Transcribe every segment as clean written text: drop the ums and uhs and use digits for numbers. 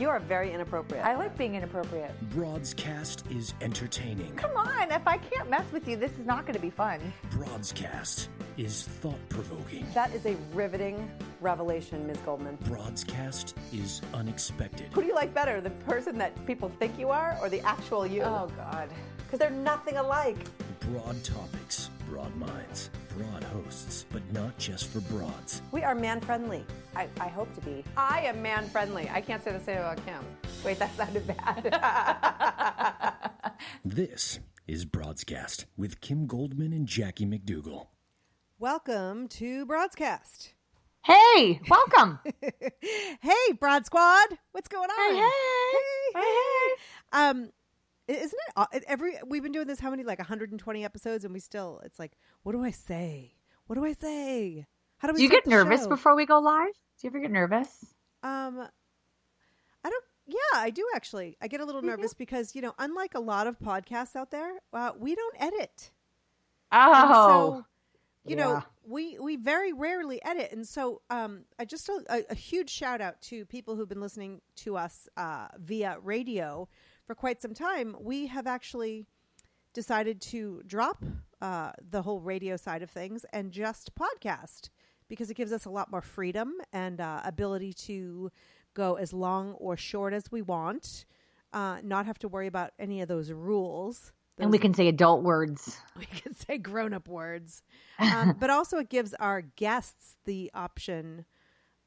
You are very inappropriate. I like being inappropriate. Broadscast is entertaining. Come on, if I can't mess with you, this is not going to be fun. Broadscast is thought-provoking. That is a riveting revelation, Ms. Goldman. Broadscast is unexpected. Who do you like better, the person that people think you are or the actual you? Oh, God. Because they're nothing alike. Broad topics, broad minds, broad hosts, but not just for broads. We are man-friendly. I hope to be. I am man-friendly. I can't say the same about Kim. Wait, that sounded bad. This is Broadscast with Kim Goldman and Jackie McDougall. Welcome to Broadscast. Hey, welcome. Hey, Broad Squad. What's going on? Hey. Isn't it we've been doing this how many, like 120 episodes, and it's like, what do I say? What do I say? How do we Do you start get the nervous show? before we go live? Do you ever get nervous? I do actually. I get a little nervous because, unlike a lot of podcasts out there, we don't edit. Oh. And so, we very rarely edit. And so I just a huge shout out to people who've been listening to us via radio for quite some time. We have actually decided to drop the whole radio side of things and just podcast because it gives us a lot more freedom and ability to go as long or short as we want, not have to worry about any of those rules. And we can say adult words. We can say grown-up words. But also it gives our guests the option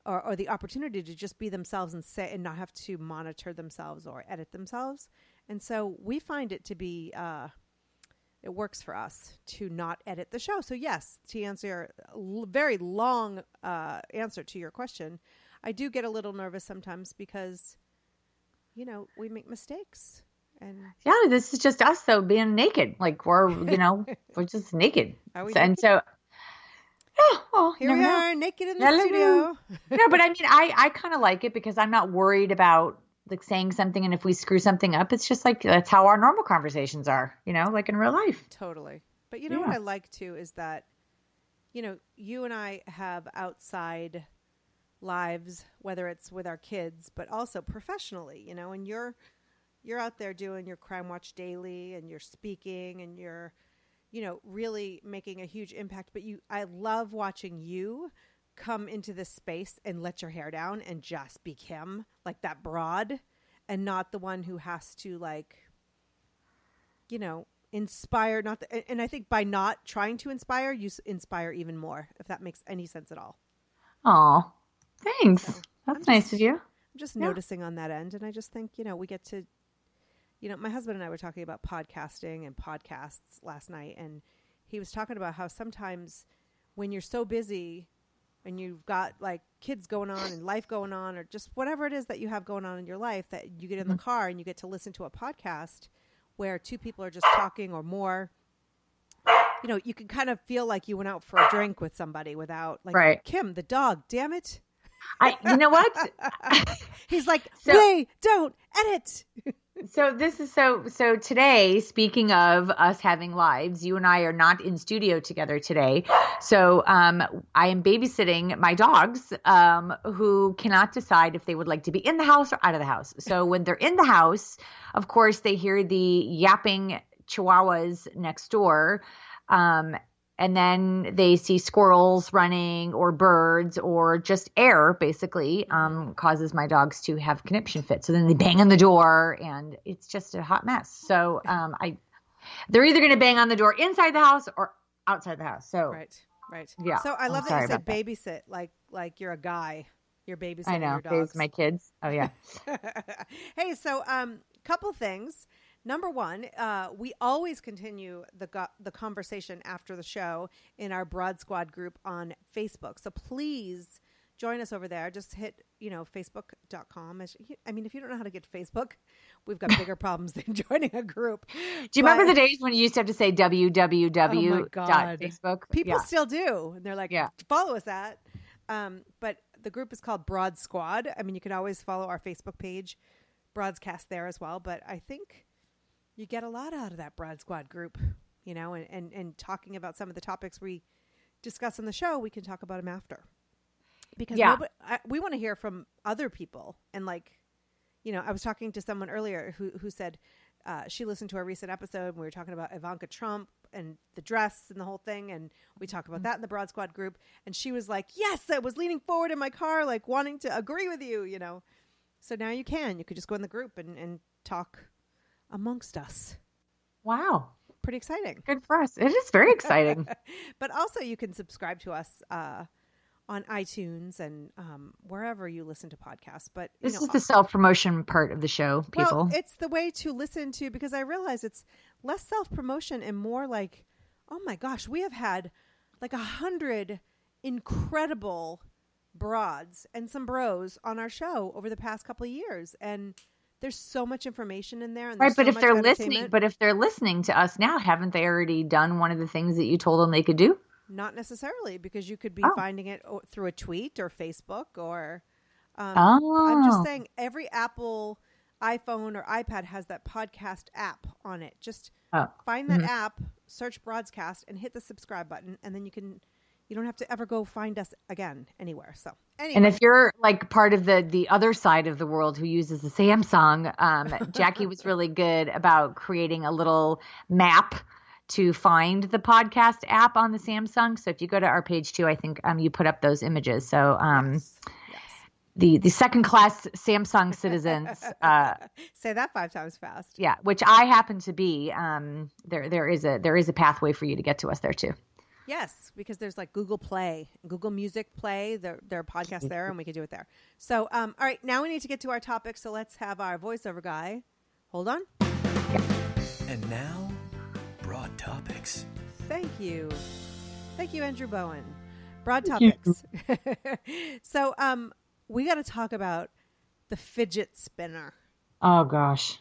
or the opportunity to just be themselves and say and not have to monitor themselves or edit themselves. And so we find it to be, it works for us to not edit the show. So yes, to answer a very long answer to your question, I do get a little nervous sometimes because, we make mistakes. And yeah, this is just us though, being naked. Like we're we're just naked. Are we And naked? so, yeah, well, here we never know. are naked in the studio. No, but I mean, I kind of like it because I'm not worried about like saying something. And if we screw something up, it's just like, that's how our normal conversations are, like in real life. Totally. But what I like too is that, you and I have outside lives, whether it's with our kids, but also professionally, and you're out there doing your Crime Watch Daily and you're speaking and you're, really making a huge impact. But I love watching you come into this space and let your hair down and just be Kim, like that broad, and not the one who has to inspire. And I think by not trying to inspire, you inspire even more, if that makes any sense at all. Oh, thanks. So That's nice of you. I'm just noticing on that end. And I just think, we get to, my husband and I were talking about podcasting and podcasts last night. And he was talking about how sometimes when you're so busy and you've got like kids going on and life going on, or just whatever it is that you have going on in your life, that you get in the car and you get to listen to a podcast where two people are just talking or more, you can kind of feel like you went out for a drink with somebody without right. Kim, the dog, damn it. You know what? He's like, Ray, don't edit. So this is so today, speaking of us having lives, you and I are not in studio together today. So I am babysitting my dogs who cannot decide if they would like to be in the house or out of the house. So when they're in the house, of course, they hear the yapping chihuahuas next door. And then they see squirrels running or birds or just air, basically, causes my dogs to have conniption fits. So then they bang on the door and it's just a hot mess. So they're either going to bang on the door inside the house or outside the house. So Right. Yeah. So I love that you said babysit, like you're a guy. You're babysitting I know. your dogs. My kids. Oh, yeah. Hey, so couple things. Number one, we always continue the conversation after the show in our Broad Squad group on Facebook. So please join us over there. Just hit, facebook.com. I mean, if you don't know how to get to Facebook, we've got bigger problems than joining a group. Do you remember the days when you used to have to say www.facebook? People still do. And they're like, follow us at. But the group is called Broad Squad. I mean, you can always follow our Facebook page, Broadcast there as well. But I think you get a lot out of that Broad Squad group, and talking about some of the topics we discuss on the show, we can talk about them after. Because we want to hear from other people and I was talking to someone earlier who said she listened to our recent episode and we were talking about Ivanka Trump and the dress and the whole thing. And we talked about that in the Broad Squad group. And she was like, yes, I was leaning forward in my car, like wanting to agree with you, So now you could just go in the group and talk amongst us. Wow. Pretty exciting. Good for us. It is very exciting. But also you can subscribe to us on iTunes and wherever you listen to podcasts. But this is the self-promotion part of the show, people. Well, it's the way to listen to, because I realize it's less self-promotion and more like, oh my gosh, we have had like 100 incredible broads and some bros on our show over the past couple of years. And there's so much information in there. And right. But if they're listening to us now, haven't they already done one of the things that you told them they could do? Not necessarily, because you could be finding it through a tweet or Facebook or I'm just saying every Apple iPhone or iPad has that podcast app on it. Just find that app, search Broadcast, and hit the subscribe button, and then you don't have to ever go find us again anywhere. So anyway. And if you're like part of the other side of the world who uses the Samsung, Jackie was really good about creating a little map to find the podcast app on the Samsung. So if you go to our page too, I think you put up those images. So yes. The second class Samsung citizens say that 5 times fast. Yeah, which I happen to be. There is a pathway for you to get to us there too. Yes, because there's like Google Play, Google Music Play. There are podcasts there, and we can do it there. So, all right, now we need to get to our topic. So let's have our voiceover guy. Hold on. Yeah. And now, Broad Topics. Thank you, Andrew Bowen. Broad Topics. So, we got to talk about the fidget spinner. Oh gosh.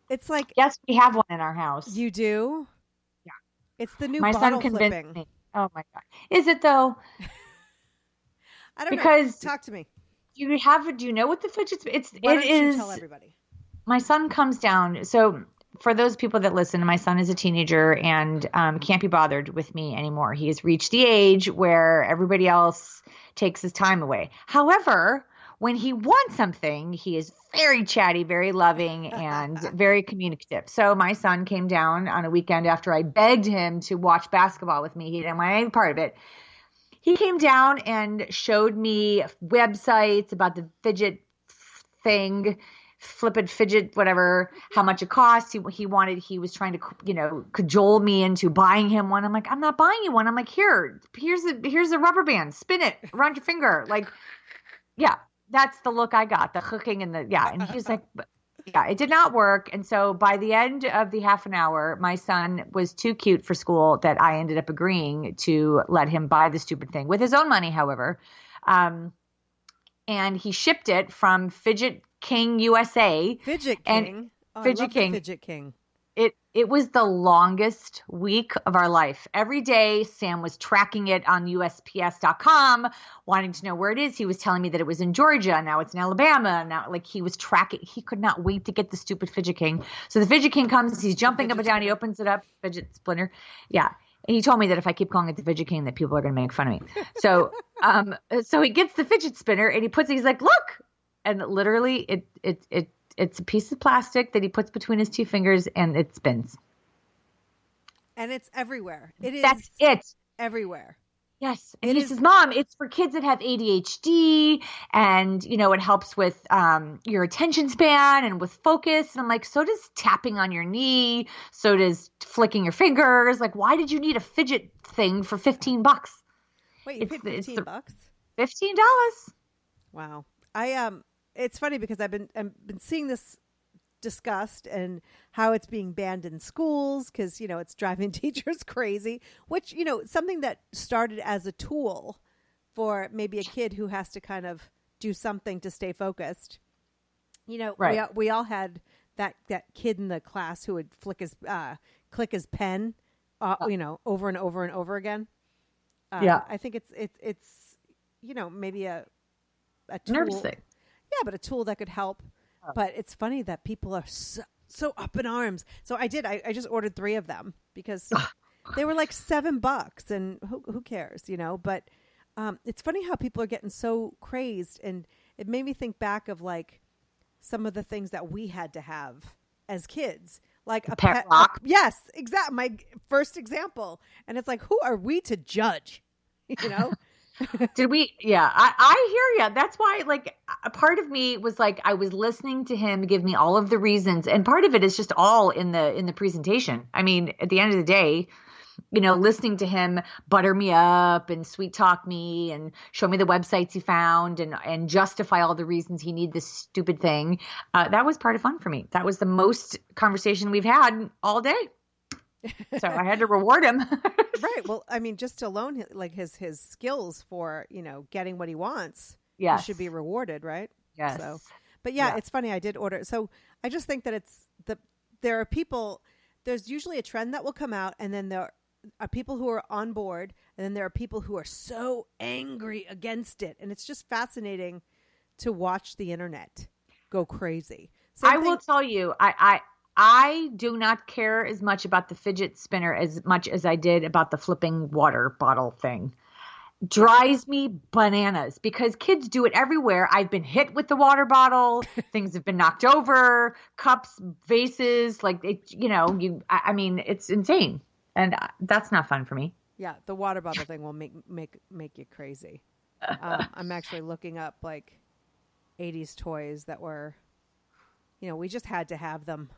It's like, yes, we have one in our house. You do? Yeah. It's the new my bottle son flipping. Me. Oh my God. Is it though? I don't know. Talk to me. Do you know what the fidget spinner is? Why don't you tell everybody? My son comes down. So for those people that listen, my son is a teenager and can't be bothered with me anymore. He has reached the age where everybody else takes his time away. However, when he wants something, he is very chatty, very loving, and very communicative. So my son came down on a weekend after I begged him to watch basketball with me. He didn't want any part of it. He came down and showed me websites about the fidget thing, flippin' fidget, whatever, how much it costs. He was trying to, cajole me into buying him one. I'm like, I'm not buying you one. I'm like, here's a rubber band, spin it around your finger. Like, yeah, that's the look I got, the hooking and and he's like, yeah, it did not work. And so by the end of the half an hour, my son was too cute for school that I ended up agreeing to let him buy the stupid thing with his own money, however. And he shipped it from Fidget King USA. Fidget King. Fidget King. Fidget King. It was the longest week of our life. Every day, Sam was tracking it on USPS.com, wanting to know where it is. He was telling me that it was in Georgia. Now it's in Alabama. Now, he was tracking. He could not wait to get the stupid Fidget King. So the Fidget King comes. He's jumping up and down. He opens it up. Fidget splinter. Yeah. And he told me that if I keep calling it the Fidget King, that people are going to make fun of me. So, so he gets the fidget spinner and he puts it. He's like, look. And literally, it's a piece of plastic that he puts between his two fingers and it spins. And it's everywhere. That's it. Everywhere. Yes. And he says, Mom, it's for kids that have ADHD and, it helps with your attention span and with focus. And I'm like, so does tapping on your knee. So does flicking your fingers. Like, why did you need a fidget thing for $15? Wait, you paid $15? $15. Wow. It's funny because I've been seeing this discussed and how it's being banned in schools because, it's driving teachers crazy, which, something that started as a tool for maybe a kid who has to kind of do something to stay focused. Right. We all had that kid in the class who would click his pen, over and over and over again. Yeah. I think it's maybe a tool. Nervous thing. Yeah, but a tool that could help. Oh. But it's funny that people are so up in arms. So I just ordered 3 of them because they were like $7 and who cares, But it's funny how people are getting so crazed. And it made me think back of like some of the things that we had to have as kids, like a pet rock. Yes, exactly. My first example. And it's like, who are we to judge? You know? Did we? Yeah, I hear you. That's why, like, a part of me was like, I was listening to him give me all of the reasons, and part of it is just all in the presentation. I mean, at the end of the day, you know, listening to him butter me up and sweet talk me and show me the websites he found and justify all the reasons he needed this stupid thing. That was part of fun for me. That was the most conversation we've had all day. So I had to reward him. Right. Well, I mean, just alone, like his skills for, you know, getting what he wants. Yes. He should be rewarded, right? Yes. So, but yeah, it's funny. I did order. So I just think that there are people, there's usually a trend that will come out, and then there are people who are on board, and then there are people who are so angry against it. And it's just fascinating to watch the internet go crazy. I will tell you, I do not care as much about the fidget spinner as much as I did about the flipping water bottle thing. Drives me bananas because kids do it everywhere. I've been hit with the water bottle. Things have been knocked over, cups, vases, like it, you know, I mean, it's insane. And that's not fun for me. Yeah. The water bottle thing will make you crazy. I'm actually looking up like 80s toys that were, you know, we just had to have them.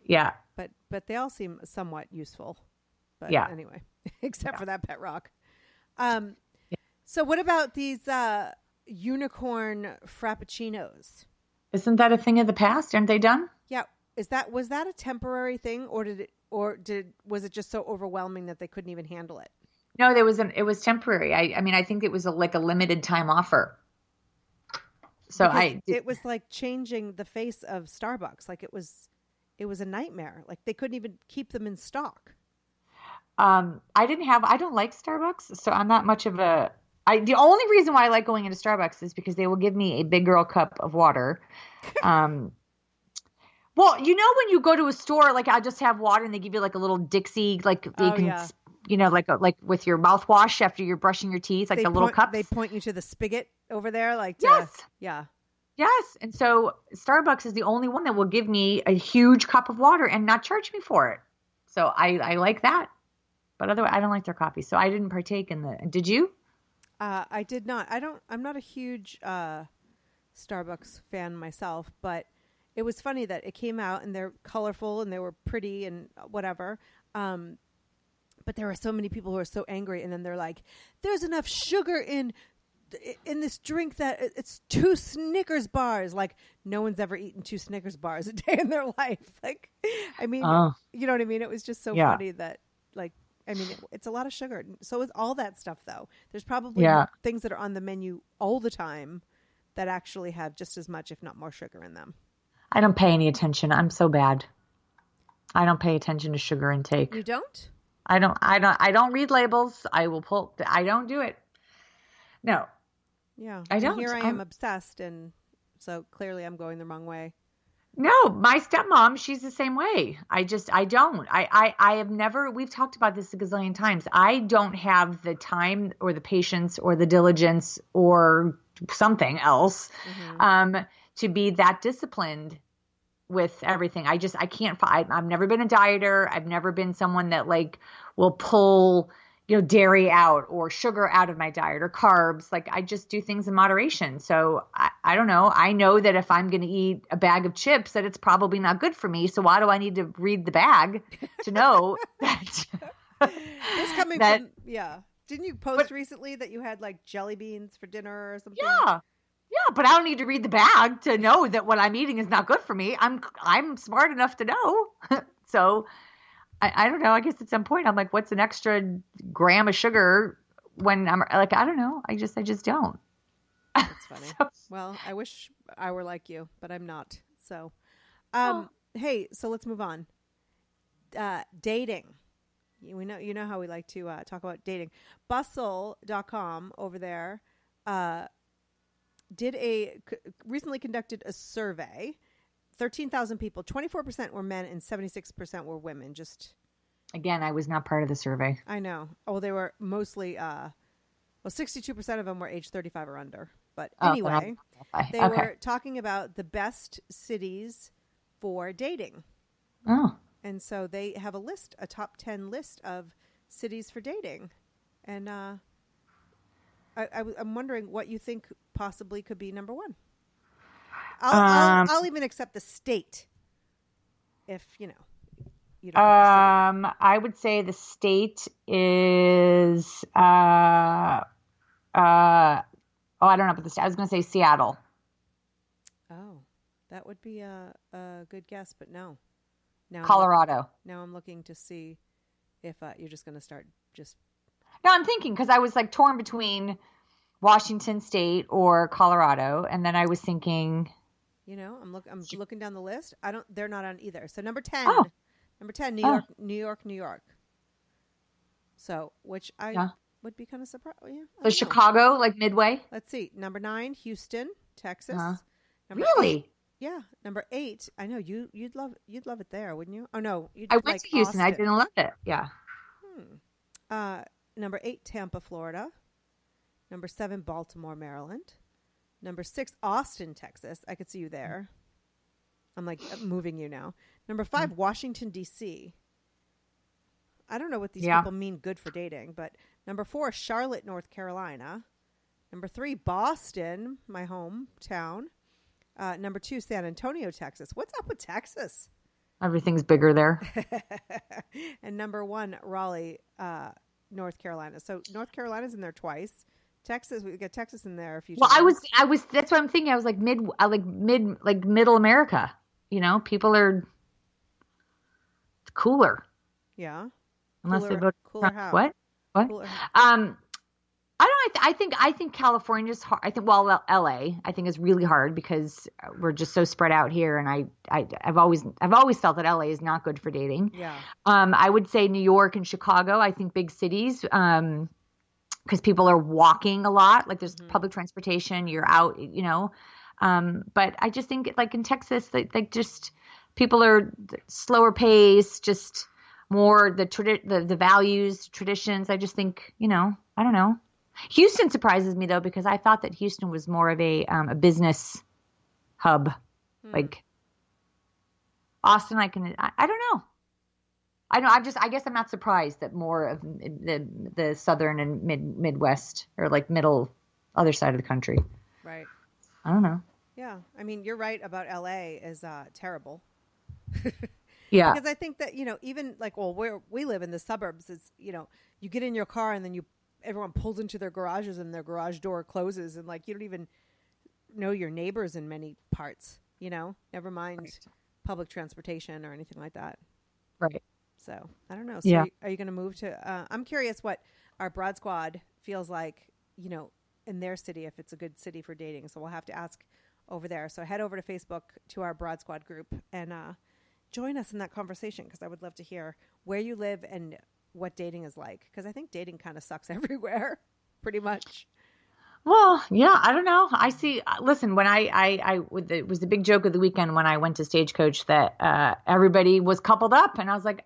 Yeah. But they all seem somewhat useful. But yeah. Anyway, except for that pet rock. So what about these unicorn frappuccinos? Isn't that a thing of the past? Aren't they done? Yeah. Was that a temporary thing, or was it just so overwhelming that they couldn't even handle it? No, it was temporary. I mean, I think it was like a limited time offer. So it was like changing the face of Starbucks. Like it was a nightmare. Like they couldn't even keep them in stock. I don't like Starbucks, so I'm not much of the only reason why I like going into Starbucks is because they will give me a big girl cup of water. Well, you know, when you go to a store, like I'll just have water and they give you like a little Dixie, like you know, like with your mouthwash after you're brushing your teeth, like little cups. They point you to the spigot over there. Like, yes. Yeah. Yes. And so Starbucks is the only one that will give me a huge cup of water and not charge me for it. So I like that. But otherwise, I don't like their coffee. So I didn't partake did you? I did not. I'm not a huge Starbucks fan myself, but it was funny that it came out and they're colorful and they were pretty and whatever. But there are so many people who are so angry, and then they're like, there's enough sugar in this drink that it's 2 Snickers bars. Like no one's ever eaten 2 Snickers bars a day in their life. Like, I mean, you know what I mean? It was just so funny that like, I mean, it's a lot of sugar. So is all that stuff, though. There's probably things that are on the menu all the time that actually have just as much, if not more, sugar in them. I don't pay any attention. I'm so bad. I don't pay attention to sugar intake. You don't? I don't read labels. I don't do it. No. Yeah. I don't. And here I am obsessed, and so clearly I'm going the wrong way. No, my stepmom, she's the same way. I don't. I have never, we've talked about this a gazillion times. I don't have the time or the patience or the diligence or something else to be that disciplined with everything. I can't, I've never been a dieter. I've never been someone that like will pull, you know, dairy out or sugar out of my diet or carbs. Like I just do things in moderation. So I don't know. I know that if I'm going to eat a bag of chips, that it's probably not good for me. So why do I need to read the bag to know that? This coming from, Didn't you post recently that you had like jelly beans for dinner or something? Yeah. Yeah, but I don't need to read the bag to know that what I'm eating is not good for me. I'm smart enough to know. So I don't know. I guess at some point I'm like, what's an extra gram of sugar when I'm like, I don't know. I just don't. That's funny. Well, I wish I were like you, but I'm not. So, hey, so let's move on. Dating. You know how we like to talk about dating. Bustle.com over there recently conducted a survey. 13,000 people, 24% were men and 76% were women. Just again, I was not part of the survey. I know. Oh, they were mostly 62% of them were age 35 or under. But Oh, then anyway, qualify. they were talking about the best cities for dating. Oh. And so they have a top 10 list of cities for dating. And I'm wondering what you think possibly could be number one. I'll even accept the state if, you don't I would say the state is, I don't know about the state. I was going to say Seattle. Oh, that would be a good guess, but no. Colorado. Now I'm looking to see if you're just going to start just. No, I'm thinking because I was like torn between Washington State or Colorado, and then I was thinking. I'm looking down the list. They're not on either. So number 10. Oh. Number 10, New York. So, which I would be kind of surprised. Yeah, so Chicago, like Midway. Let's see. Number 9, Houston, Texas. Number Really? 8, yeah. Number 8. I know you'd love it there, wouldn't you? Oh no, I went to Houston. Austin. I didn't love it. Yeah. Number 8, Tampa, Florida. Number 7, Baltimore, Maryland. Number 6, Austin, Texas. I could see you there. I'm like moving you now. Number 5, Washington, D.C. I don't know what these people mean good for dating, but number 4, Charlotte, North Carolina. Number 3, Boston, my hometown. Number 2, San Antonio, Texas. What's up with Texas? Everything's bigger there. And number 1, Raleigh, North Carolina. So North Carolina's in there twice. Texas, we got Texas in there a few times. Well, I was. That's what I'm thinking. I was like middle America. People are cooler. Yeah. Unless they vote cooler Trump. how? What? Cooler. I don't know. I think California's hard. LA I think is really hard because we're just so spread out here, and I've always felt that LA is not good for dating. Yeah. I would say New York and Chicago. I think big cities. Because people are walking a lot, like there's public transportation, you're out, but I just think like in Texas, like just people are slower pace, just more the values, traditions. I just think, I don't know. Houston surprises me though, because I thought that Houston was more of a business hub, like Austin. I don't know. I guess I'm not surprised that more of the southern and Midwest or like middle other side of the country. Right. I don't know. Yeah. I mean, you're right about LA is terrible. Yeah. Because I think that, even like, where we live in the suburbs is, you get in your car and then everyone pulls into their garages and their garage door closes and like, you don't even know your neighbors in many parts, never mind public transportation or anything like that. Right. So I don't know. So are you going to move to? I'm curious what our Broad Squad feels like, in their city, if it's a good city for dating. So we'll have to ask over there. So head over to Facebook to our Broad Squad group and join us in that conversation because I would love to hear where you live and what dating is like. Because I think dating kind of sucks everywhere, pretty much. Well, yeah, I don't know. I see. Listen, when it was the big joke of the weekend when I went to Stagecoach that everybody was coupled up, and I was like,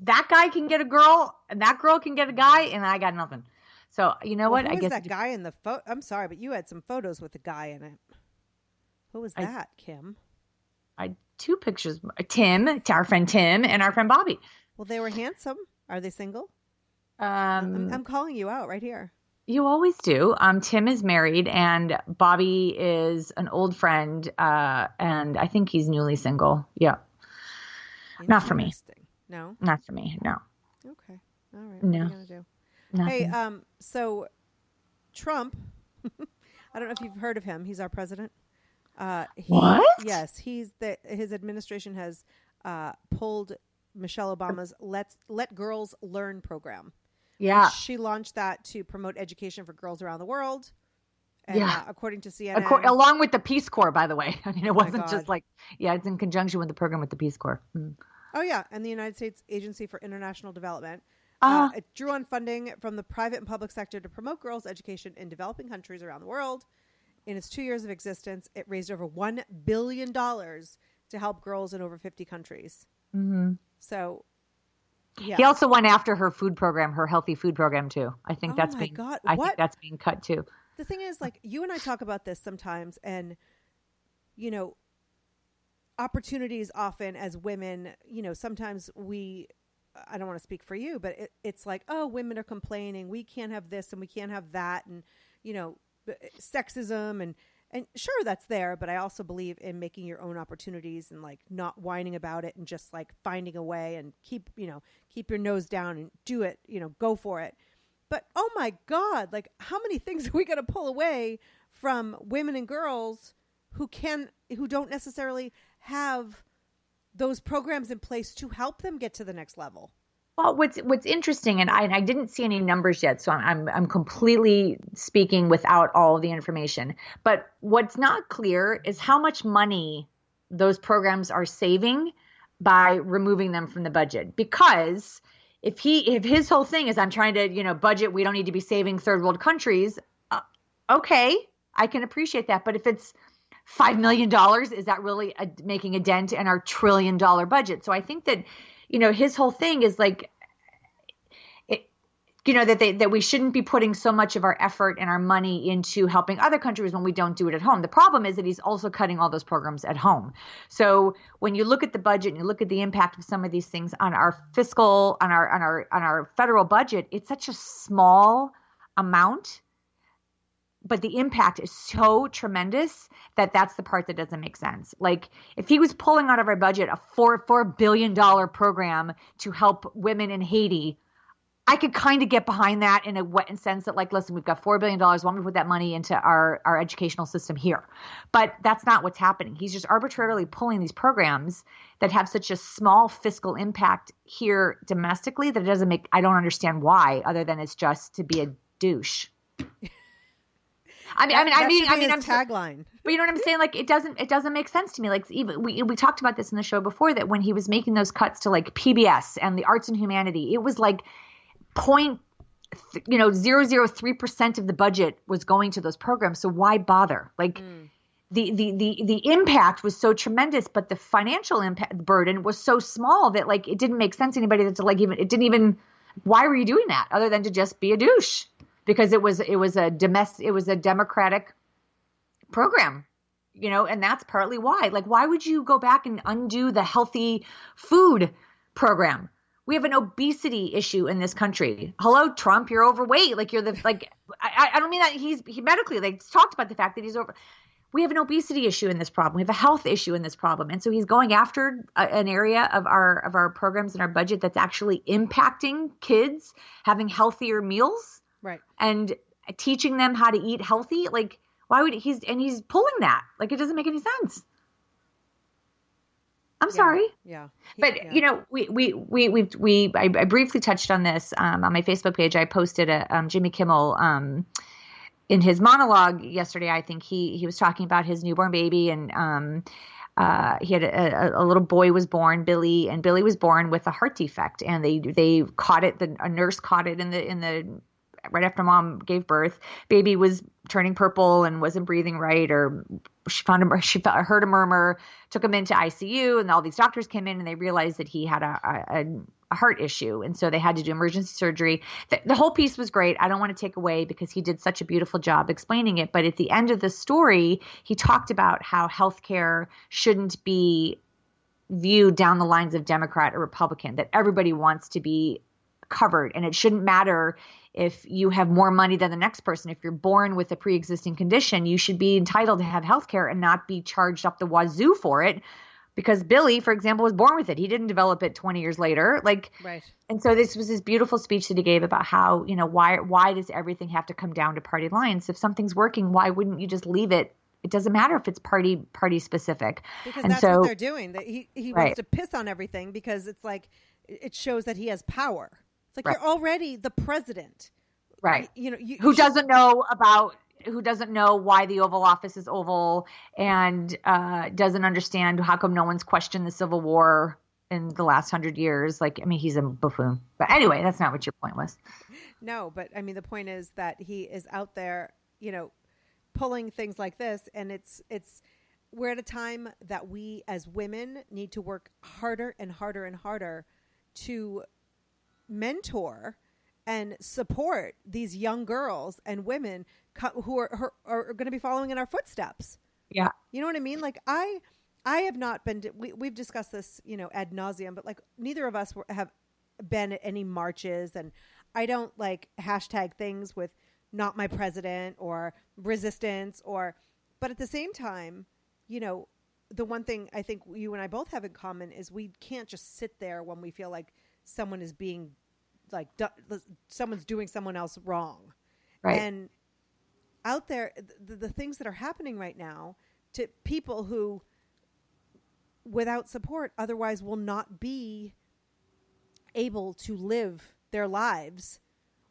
that guy can get a girl, and that girl can get a guy, and I got nothing. So you know what? Who I was guess that guy in the photo? I'm sorry, but you had some photos with a guy in it. Who was that, Kim? I had 2 pictures. Our friend Tim, and our friend Bobby. Well, they were handsome. Are they single? I'm calling you out right here. You always do. Tim is married, and Bobby is an old friend, and I think he's newly single. Yeah. Not for me. No? Not for me, no. Okay. All right. No. What are you going to do? Nothing. Hey, so Trump, I don't know if you've heard of him. He's our president. What? Yes. His administration has pulled Michelle Obama's Let Girls Learn program. Yeah. She launched that to promote education for girls around the world. And according to CNN. Along with the Peace Corps, by the way. I mean, it wasn't just like, it's in conjunction with the program with the Peace Corps. Oh, yeah. And the United States Agency for International Development. It drew on funding from the private and public sector to promote girls' education in developing countries around the world. In its 2 years of existence, it raised over $1 billion to help girls in over 50 countries. Mm-hmm. So, yeah. He also went after her food program, her healthy food program, too. I think think that's being cut, too. The thing is, like, you and I talk about this sometimes, and, you know, opportunities often as women, you know, sometimes I don't want to speak for you, but it's like, oh, women are complaining. We can't have this and we can't have that. And, you know, sexism and sure, that's there. But I also believe in making your own opportunities and like not whining about it and just like finding a way and keep your nose down and do it, you know, go for it. But oh my God, like how many things are we going to pull away from women and girls who don't necessarily have those programs in place to help them get to the next level? Well, what's interesting, and I didn't see any numbers yet, so I'm completely speaking without all of the information. But what's not clear is how much money those programs are saving by removing them from the budget. Because if his whole thing is I'm trying to, you know, budget, we don't need to be saving third world countries. Okay, I can appreciate that. But if it's $5 million, is that really making a dent in our $1 trillion budget? So I think that, you know, his whole thing is like, you know, that we shouldn't be putting so much of our effort and our money into helping other countries when we don't do it at home. The problem is that he's also cutting all those programs at home. So when you look at the budget and you look at the impact of some of these things on our fiscal, on our federal budget, it's such a small amount, but the impact is so tremendous that's the part that doesn't make sense. Like if he was pulling out of our budget a $4 billion program to help women in Haiti, I could kind of get behind that in a sense that like, listen, we've got $4 billion. Why don't we put that money into our educational system here? But that's not what's happening. He's just arbitrarily pulling these programs that have such a small fiscal impact here domestically that I don't understand why, other than it's just to be a douche. I'm tagline. But you know what I'm saying? Like it doesn't make sense to me. Like even we talked about this in the show before, that when he was making those cuts to like PBS and the arts and humanity, it was like 0.003% of the budget was going to those programs. So why bother? Like the impact was so tremendous, but the financial impact burden was so small that like it didn't make sense to anybody that to like why were you doing that other than to just be a douche? Because it was a democratic program, you know, and that's partly why. Like, why would you go back and undo the healthy food program? We have an obesity issue in this country. Hello, Trump, you're overweight. Like I don't mean that he medically, they talked about the fact that he's over. We have an obesity issue in this problem. We have a health issue in this problem. And so he's going after an area of our programs and our budget that's actually impacting kids having healthier meals. Right. And teaching them how to eat healthy. Like why would he's pulling that? Like it doesn't make any sense. I'm sorry. Yeah. But you know, I briefly touched on this on my Facebook page. I posted a Jimmy Kimmel in his monologue yesterday. I think he was talking about his newborn baby, and he had a little boy was born, Billy, and Billy was born with a heart defect, and they caught it. A nurse caught it in the right after mom gave birth. Baby was turning purple and wasn't breathing right, or she heard a murmur, took him into ICU, and all these doctors came in and they realized that he had a heart issue. And so they had to do emergency surgery. The whole piece was great. I don't want to take away because he did such a beautiful job explaining it. But at the end of the story, he talked about how healthcare shouldn't be viewed down the lines of Democrat or Republican, that everybody wants to be covered. And it shouldn't matter if you have more money than the next person. If you're born with a pre-existing condition, you should be entitled to have health care and not be charged up the wazoo for it. Because Billy, for example, was born with it. He didn't develop it 20 years later. Like, right. And so this was this beautiful speech that he gave about how, you know, why does everything have to come down to party lines? If something's working, why wouldn't you just leave it? It doesn't matter if it's party specific. Because that's what they're doing. That he wants to piss on everything because it's like it shows that he has power. It's like you're already the president, right? You know, who doesn't know why the Oval Office is oval and doesn't understand how come no one's questioned the Civil War in the last 100 years. Like, I mean, he's a buffoon. But anyway, that's not what your point was. No, but I mean, the point is that he is out there, you know, pulling things like this, and we're at a time that we as women need to work harder and harder and harder to mentor and support these young girls and women who are going to be following in our footsteps. Yeah. You know what I mean? Like I have not been to, we've discussed this, ad nauseum, but like neither of us have been at any marches, and I don't like hashtag things with not my president or resistance but at the same time, the one thing I think you and I both have in common is we can't just sit there when we feel like someone is being like, someone's doing someone else wrong. Right. And out there, the things that are happening right now to people who without support otherwise will not be able to live their lives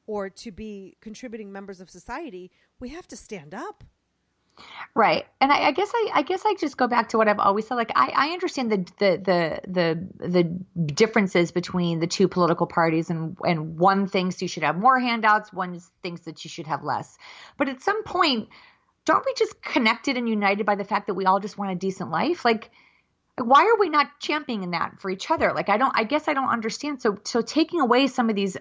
or to be contributing members of society, we have to stand up. Right. And I guess I just go back to what I've always said. Like, I understand the differences between the two political parties, and one thinks you should have more handouts, one thinks that you should have less. But at some point, don't we just connected and united by the fact that we all just want a decent life? Like, why are we not championing that for each other? Like, I guess I don't understand. So taking away some of these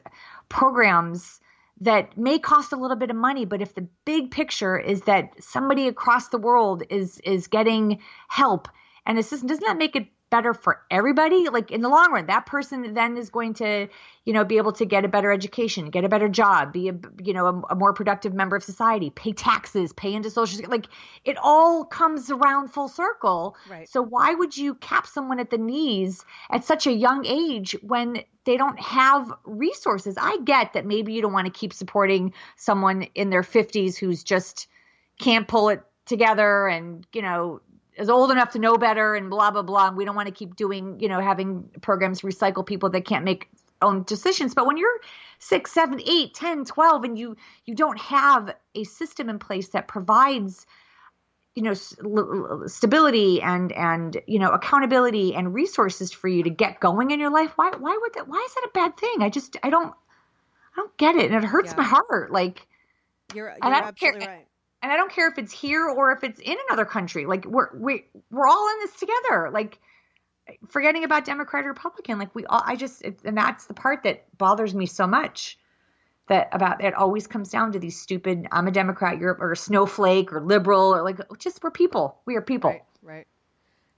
programs that may cost a little bit of money, but if the big picture is that somebody across the world is getting help and assistance, doesn't that make it better for everybody? Like, in the long run, that person then is going to, be able to get a better education, get a better job, be a more productive member of society, pay taxes, pay into social security. Like, it all comes around full circle. Right. So why would you cap someone at the knees at such a young age when they don't have resources? I get that maybe you don't want to keep supporting someone in their 50s who's just can't pull it together and, is old enough to know better and blah, blah, blah. And we don't want to keep doing, having programs recycle people that can't make own decisions. But when you're 6, 7, 8, 10, 12, and you don't have a system in place that provides, stability and accountability and resources for you to get going in your life, why is that a bad thing? I don't get it. And it hurts my heart. Like, you're absolutely right. And I don't care if it's here or if it's in another country. Like, we're all in this together. Like, forgetting about Democrat or Republican, like and that's the part that bothers me so much. That it always comes down to these stupid, I'm a Democrat, you're or a snowflake or liberal, or like, just we're people. We are people. Right.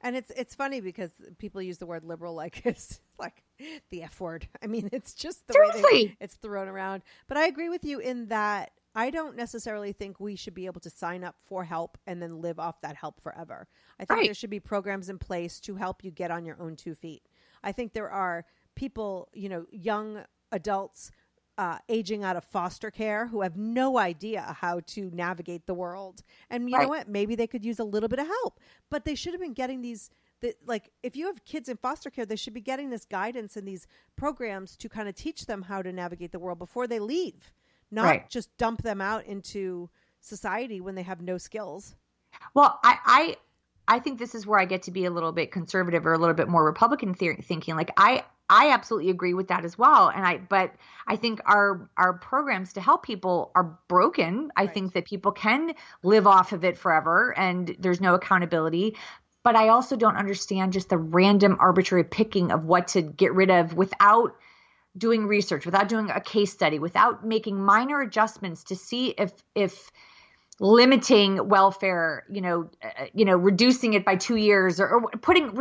And it's funny because people use the word liberal like it's like the F word. I mean, it's just the way it's thrown around. But I agree with you in that I don't necessarily think we should be able to sign up for help and then live off that help forever. I think there should be programs in place to help you get on your own 2 feet. I think there are people, young adults aging out of foster care who have no idea how to navigate the world. And you know what? Maybe they could use a little bit of help, but they should have been getting like, if you have kids in foster care, they should be getting this guidance and these programs to kind of teach them how to navigate the world before they leave. Not just dump them out into society when they have no skills. Well, I think this is where I get to be a little bit conservative or a little bit more Republican thinking. Like, I absolutely agree with that as well. But I think our programs to help people are broken. I think that people can live off of it forever and there's no accountability. But I also don't understand just the random arbitrary picking of what to get rid of without doing research, without doing a case study, without making minor adjustments to see if limiting welfare, reducing it by 2 years or putting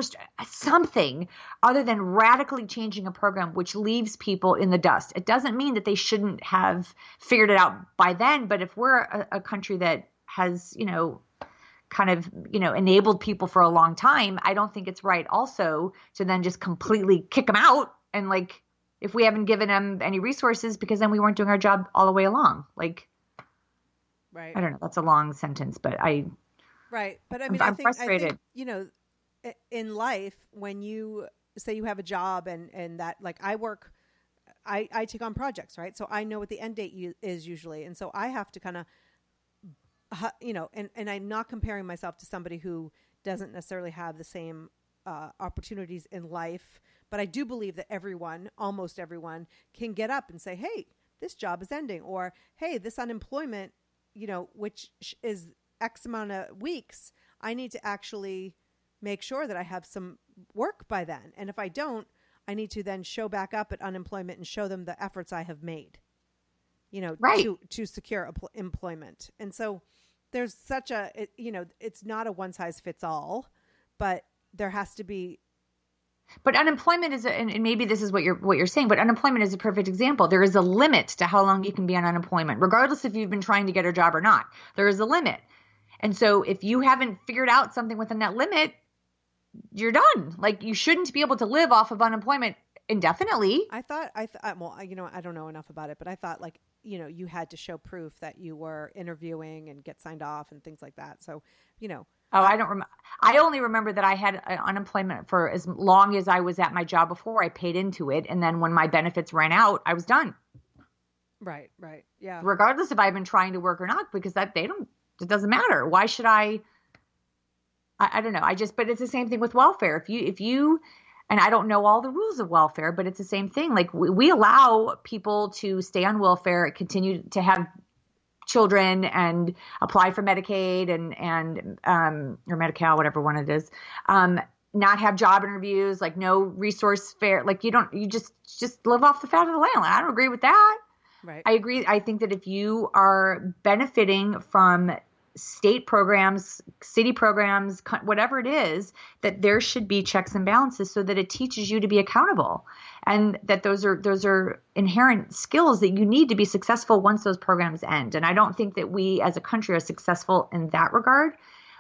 something other than radically changing a program which leaves people in the dust. It doesn't mean that they shouldn't have figured it out by then. But if we're a country that has, enabled people for a long time, I don't think it's right also to then just completely kick them out and like, if we haven't given them any resources, because then we weren't doing our job all the way along. Like, I don't know. That's a long sentence, but But I mean, I'm frustrated. I think, in life, when you say you have a job and that, like, I take on projects, right? So I know what the end date is usually. And so I have to kind of, and I'm not comparing myself to somebody who doesn't necessarily have the same opportunities in life. But I do believe that almost everyone can get up and say, hey, this job is ending, or, hey, this unemployment, which is X amount of weeks, I need to actually make sure that I have some work by then. And if I don't, I need to then show back up at unemployment and show them the efforts I have made. Right. to secure employment. And so there's such it's not a one size fits all, but there has to be. But unemployment is, and maybe this is what you're saying, but unemployment is a perfect example. There is a limit to how long you can be on unemployment, regardless if you've been trying to get a job or not. There is a limit. And so if you haven't figured out something within that limit, you're done. Like, you shouldn't be able to live off of unemployment indefinitely. I thought, well, I don't know enough about it, but I thought you had to show proof that you were interviewing and get signed off and things like that. So, Oh, I don't remember. I only remember that I had unemployment for as long as I was at my job before I paid into it. And then when my benefits ran out, I was done. Right. Yeah. Regardless if I've been trying to work or not, because it doesn't matter. Why should I don't know. But it's the same thing with welfare. If you, and I don't know all the rules of welfare, but it's the same thing. Like, we allow people to stay on welfare, continue to have children and apply for Medicaid and or Medi-Cal, whatever one it is, not have job interviews, like no resource fair, like you just live off the fat of the land. I don't agree with that. Right. I agree. I think that if you are benefiting from state programs, city programs, whatever it is, that there should be checks and balances so that it teaches you to be accountable, and that those are inherent skills that you need to be successful once those programs end. And I don't think that we as a country are successful in that regard.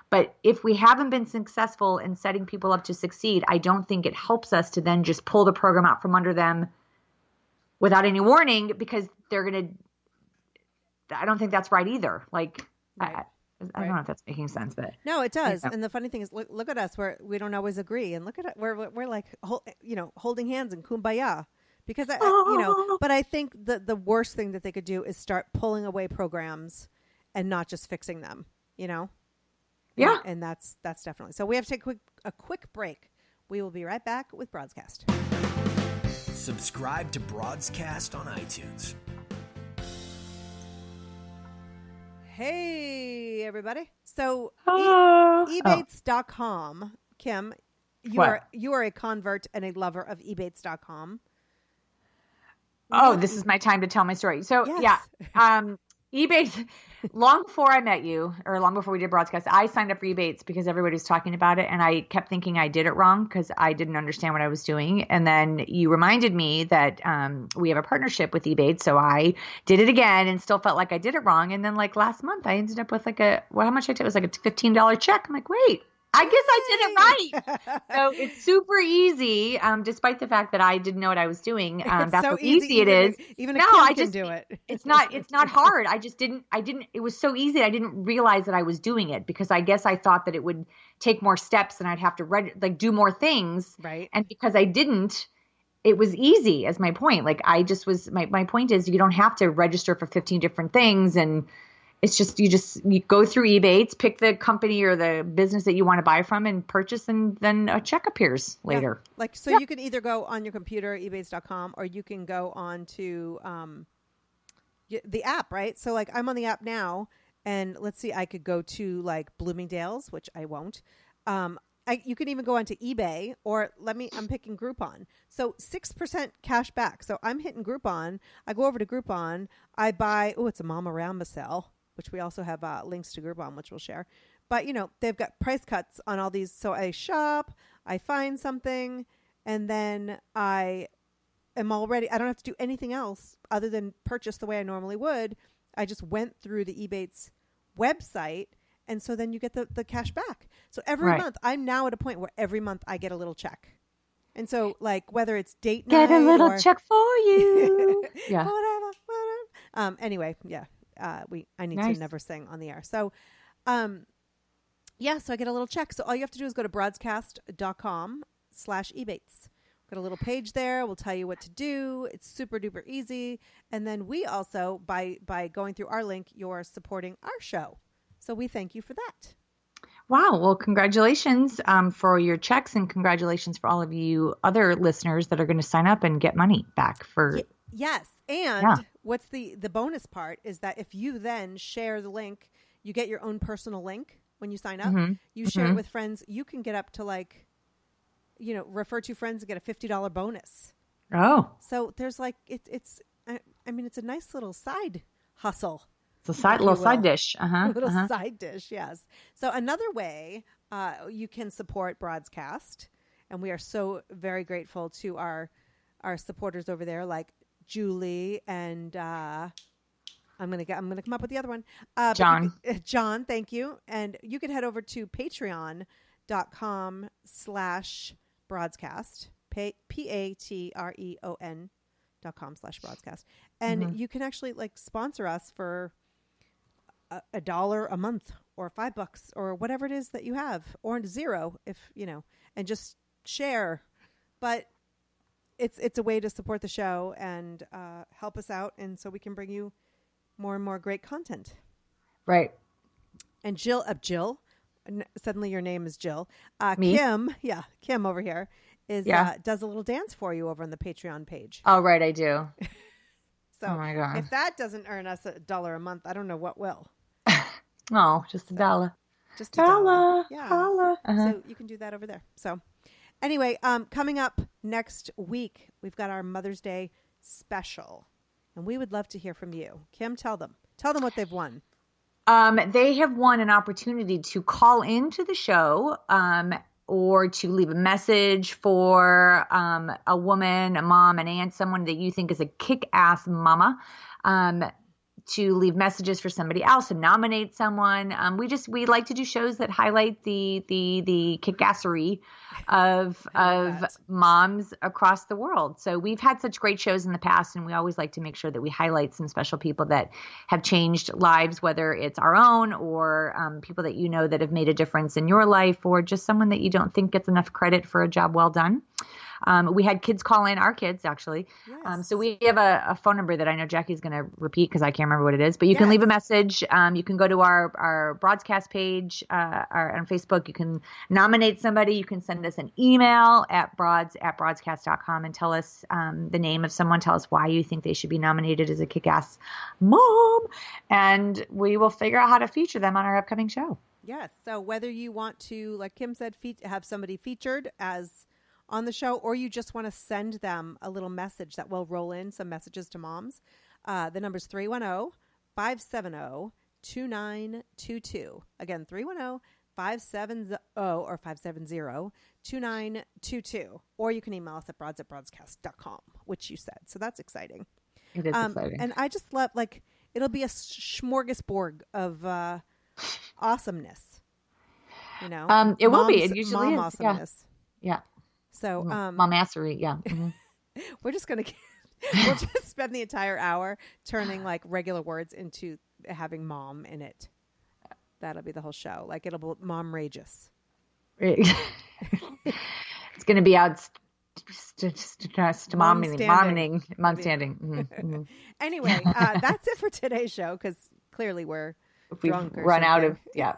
But if we haven't been successful in setting people up to succeed, I don't think it helps us to then just pull the program out from under them without any warning, because I don't think that's right either. Like, Right. I don't know if that's making sense, but no, it does. And the funny thing is, look at us, we don't always agree, and look at it, we're like, holding hands and kumbaya, because but I think the worst thing that they could do is start pulling away programs and not just fixing them, Yeah. And that's definitely. So we have to take a quick break. We will be right back with Broadcast. Subscribe to Broadcast on iTunes. Hey, everybody. So Oh. ebates.com, Kim, you are a convert and a lover of ebates.com. This is my time to tell my story. So Yes. Ebates, long before I met you, or long before we did Broadcast, I signed up for Ebates because everybody was talking about it, and I kept thinking I did it wrong because I didn't understand what I was doing. And then you reminded me that we have a partnership with Ebates, so I did it again and still felt like I did it wrong. And then like last month, I ended up with how much I took? It was like a $15 check. I'm like, wait, I guess I did it right. So it's super easy, despite the fact that I didn't know what I was doing. That's so how easy it is. Even I can do it. It's not hard. I didn't, it was so easy. I didn't realize that I was doing it because I guess I thought that it would take more steps and I'd have to do more things. Right. And because I didn't, it was easy as my point. Like my point is you don't have to register for 15 different things, and it's just you go through Ebates, pick the company or the business that you want to buy from and purchase, and then a check appears later. Yeah. You can either go on your computer, ebates.com, or you can go on to the app, right? So like I'm on the app now, and let's see, I could go to like Bloomingdale's, which I won't. You can even go onto eBay, or I'm picking Groupon. So 6% cash back. So I'm hitting Groupon. I go over to Groupon. I buy, it's a Mama Ramba sale, which we also have links to Groupon, which we'll share. But, they've got price cuts on all these. So I shop, I find something, and then I don't have to do anything else other than purchase the way I normally would. I just went through the Ebates website, and so then you get the cash back. So every month, I'm now at a point where every month I get a little check. And so like whether it's date night, get a little check for you. Yeah. whatever. Anyway, yeah. I need to never sing on the air. So, so I get a little check. So all you have to do is go to broadcast.com/Ebates. Got a little page there. We'll tell you what to do. It's super duper easy. And then we also, by going through our link, you're supporting our show. So we thank you for that. Wow. Well, congratulations for your checks, and congratulations for all of you other listeners that are going to sign up and get money back for. Yes. And what's the bonus part is that if you then share the link, you get your own personal link when you sign up. Mm-hmm. You share it with friends. You can get up to refer to friends and get a $50 bonus. Oh. So there's it's a nice little side hustle. It's a little side dish. A little side dish, yes. So another way you can support Broadscast, and we are so very grateful to our supporters over there, like Julie and I'm gonna come up with the other one. John. John, thank you. And you can head over to patreon.com/broadcast. patreon.com/broadcast. And you can actually like sponsor us for $1 a month or $5 or whatever it is that you have, or $0 if you know, and just share. But it's a way to support the show and help us out, and so we can bring you more and more great content. Right. And Jill, suddenly your name is Jill. Me? Kim over here is does a little dance for you over on the Patreon page. Oh, right, I do. So oh my God. If that doesn't earn us $1 a month, I don't know what will. Oh, just $1. Just $1. Yeah. $1. So you can do that over there. So anyway, coming up next week, we've got our Mother's Day special. And we would love to hear from you. Kim, tell them what they've won. They have won an opportunity to call into the show or to leave a message for a woman, a mom, an aunt, someone that you think is a kick-ass mama, to leave messages for somebody else, to nominate someone. We like to do shows that highlight the kickassery of moms across the world. So we've had such great shows in the past, and we always like to make sure that we highlight some special people that have changed lives, whether it's our own or people that you know that have made a difference in your life, or just someone that you don't think gets enough credit for a job well done. We had kids call in, our kids actually. Yes. So we have a phone number that I know Jackie's going to repeat because I can't remember what it is, but you can leave a message. You can go to our broadcast page on Facebook. You can nominate somebody. You can send us an email at broads@broadcast.com and tell us the name of someone. Tell us why you think they should be nominated as a kick-ass mom. And we will figure out how to feature them on our upcoming show. Yes. So whether you want to, like Kim said, have somebody featured as on the show, or you just want to send them a little message that will roll in some messages to moms. The number's 310-570-2922. Again, 310-570-2922. Or you can email us at broads@broadcast.com, which you said. So that's exciting. It is exciting. And I just love, it'll be a smorgasbord of awesomeness. You know? It will be. It usually mom is. awesomeness. Yeah. So, momassery, yeah. Mm-hmm. We'll just spend the entire hour turning regular words into having mom in it. That'll be the whole show. It'll be mom-rageous. It's going to be out mom standing. Mm-hmm. Mm-hmm. Anyway, that's it for today's show because clearly we're drunk or run something. out of, yeah.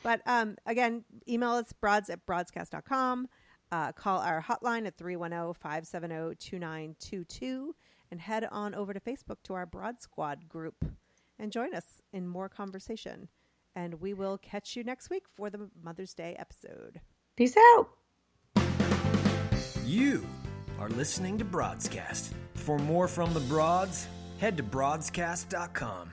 But again, email us broads@broadcast.com. Call our hotline at 310-570-2922 and head on over to Facebook to our Broad Squad group and join us in more conversation. And we will catch you next week for the Mother's Day episode. Peace out. You are listening to Broadscast. For more from the Broads, head to broadscast.com.